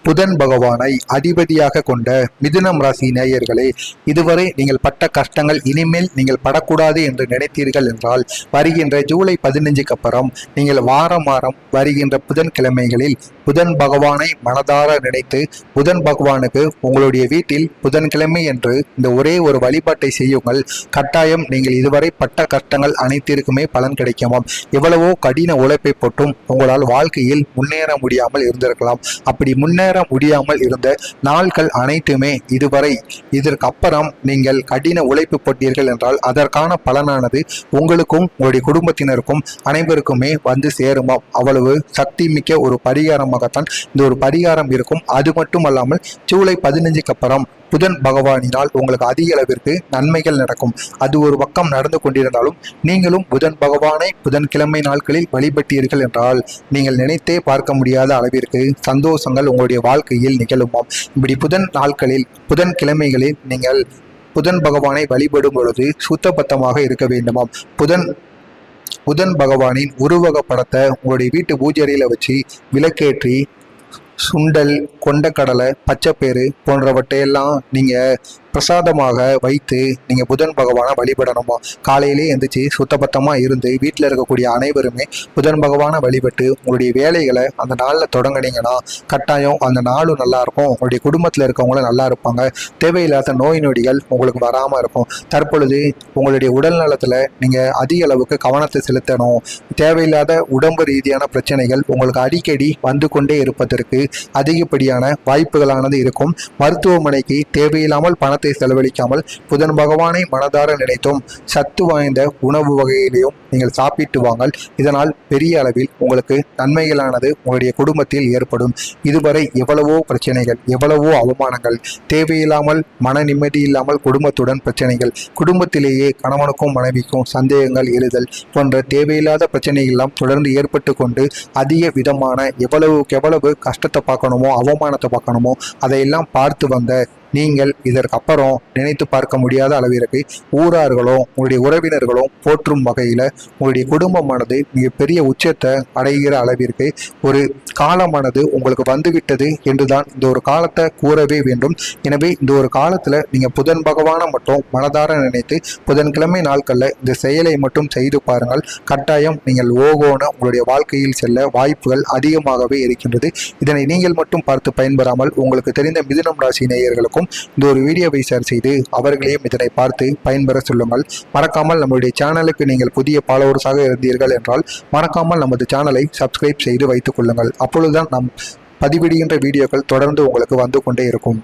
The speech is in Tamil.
புதன் பகவானை அதிபதியாக கொண்ட மிதுனம் ராசி நேயர்களே, இதுவரை நீங்கள் பட்ட கஷ்டங்கள் இனிமேல் நீங்கள் படக்கூடாது என்று நினைத்தீர்கள் என்றால், வருகின்ற ஜூலை 15க்கு அப்புறம் நீங்கள் வாரம் வருகின்ற புதன்கிழமைகளில் புதன் பகவானை மனதார நினைத்து புதன் பகவானுக்கு உங்களுடைய வீட்டில் புதன்கிழமை என்று இந்த ஒரே ஒரு வழிபாட்டை செய்யுங்கள். கட்டாயம் நீங்கள் இதுவரை பட்ட கஷ்டங்கள் அனைத்திற்குமே பலன் கிடைக்குமாம். எவ்வளவோ கடின உழைப்பை போட்டும் உங்களால் வாழ்க்கையில் முன்னேற முடியாமல் இருந்திருக்கலாம். அப்படி முன்னேற முடியாமல் இருந்த நாட்கள் அனைத்துமே இதுவரை இதற்கு அப்புறம் நீங்கள் கடின உழைப்பு போட்டீர்கள் என்றால் அதற்கான பலனானது உங்களுக்கும் உங்களுடைய குடும்பத்தினருக்கும் அனைவருக்குமே வந்து சேருமாம். அவ்வளவு சக்தி மிக்க ஒரு பரிகாரமாகத்தான் இந்த ஒரு பரிகாரம் இருக்கும். அது மட்டுமல்லாமல் ஜூலை 15க்கு அப்புறம் புதன் பகவானினால் உங்களுக்கு அதிக அளவிற்கு நன்மைகள் நடக்கும். அது ஒரு பக்கம் நடந்து கொண்டிருந்தாலும் நீங்களும் புதன் பகவானை புதன்கிழமை நாட்களில் வழிபட்டீர்கள் என்றால் நீங்கள் நினைத்தே பார்க்க முடியாத அளவிற்கு சந்தோஷங்கள் உங்களுடைய வாழ்க்கையில் நிகழுமாம். இப்படி புதன் நாட்களில் புதன்கிழமைகளில் நீங்கள் புதன் பகவானை வழிபடும் பொழுது சுத்தபத்தமாக இருக்க வேண்டுமாம். புதன் பகவானின் உருவக படத்தை உங்களுடைய வீட்டு பூஜையில வச்சு விளக்கேற்றி சுண்டல், கொண்டக்கடலை, பச்சைப்பயிறு போன்றவற்றையெல்லாம் நீங்கள் பிரசாதமாக வைத்து நீங்கள் புதன் பகவானை வழிபடணுமா. காலையிலே எந்திரிச்சு சுத்தபத்தமாக இருந்து வீட்டில் இருக்கக்கூடிய அனைவருமே புதன் பகவானை வழிபட்டு உங்களுடைய வேலைகளை அந்த நாளில் தொடங்கினீங்கன்னா கட்டாயம் அந்த நாளும் நல்லாயிருக்கும். உங்களுடைய குடும்பத்தில் இருக்கவங்களும் நல்லா இருப்பாங்க. தேவையில்லாத நோய் நொடிகள் உங்களுக்கு வராமல் இருக்கும். தற்பொழுது உங்களுடைய உடல் நலத்தில் நீங்கள் அதிக அளவுக்கு கவனத்தை செலுத்தணும். தேவையில்லாத உடம்பு ரீதியான பிரச்சனைகள் உங்களுக்கு அடிக்கடி வந்து கொண்டே இருப்பதற்கு அதிகப்படியான வாய்ப்புகளானது இருக்கும். மருத்துவமனைக்கு தேவையில்லாமல் பணத்தை செலவழிக்காமல் புதன் பகவானை மனதார நினைத்தும் சத்து வாய்ந்த உணவு வகையிலையும் நீங்கள் சாப்பிட்டு வாங்கள். இதனால் பெரிய அளவில் உங்களுக்கு நன்மைகளானது உங்களுடைய குடும்பத்தில் ஏற்படும். இதுவரை எவ்வளவோ பிரச்சனைகள், எவ்வளவோ அவமானங்கள், தேவையில்லாமல் மன நிம்மதி இல்லாமல் குடும்பத்துடன் பிரச்சனைகள், குடும்பத்திலேயே கணவனுக்கும் மனைவிக்கும் சந்தேகங்கள் எழுதல் போன்ற தேவையில்லாத பிரச்சனைகள் எல்லாம் தொடர்ந்து ஏற்பட்டு கொண்டு அதிக விதமான எவ்வளவு கஷ்டத்தை பார்க்கணுமோ அவமானத்தை பார்க்கணுமோ அதையெல்லாம் பார்த்து வந்த நீங்கள் இதற்கு அப்புறம் நினைத்து பார்க்க முடியாத அளவிற்கு ஊரார்களும் உங்களுடைய உறவினர்களும் போற்றும் வகையில் உங்களுடைய குடும்பமானது மிகப்பெரிய உச்சத்தை அடைகிற அளவிற்கு ஒரு காலமானது உங்களுக்கு வந்துவிட்டது என்றுதான் இந்த ஒரு காலத்தை கூறவே வேண்டும். எனவே இந்த ஒரு காலத்தில் நீங்கள் புதன் பகவானை மட்டும் மனதார நினைத்து புதன்கிழமை நாட்களில் இந்த செயலை மட்டும் செய்து பாருங்கள். கட்டாயம் நீங்கள் ஓகோன உங்களுடைய வாழ்க்கையில் செல்ல வாய்ப்புகள் அதிகமாகவே இருக்கின்றது. இதனை நீங்கள் மட்டும் பார்த்து பயன்பெறாமல் உங்களுக்கு தெரிந்த மிதுனம் ராசி நேயர்களுக்கும் இந்த ஒரு வீடியோவை ஷேர் செய்து அவர்களையும் இதனை பார்த்து பயன்பெற சொல்லுங்கள். மறக்காமல் நம்முடைய சேனலுக்கு நீங்கள் புதிய ஃபாலோவர்ஸாக இருந்தீர்கள் என்றால் மறக்காமல் நமது சேனலை சப்ஸ்கிரைப் செய்து வைத்துக் கொள்ளுங்கள். அப்பொழுதுதான் நாம் பதிவிடுகின்ற வீடியோக்கள் தொடர்ந்து உங்களுக்கு வந்து கொண்டே இருக்கும்.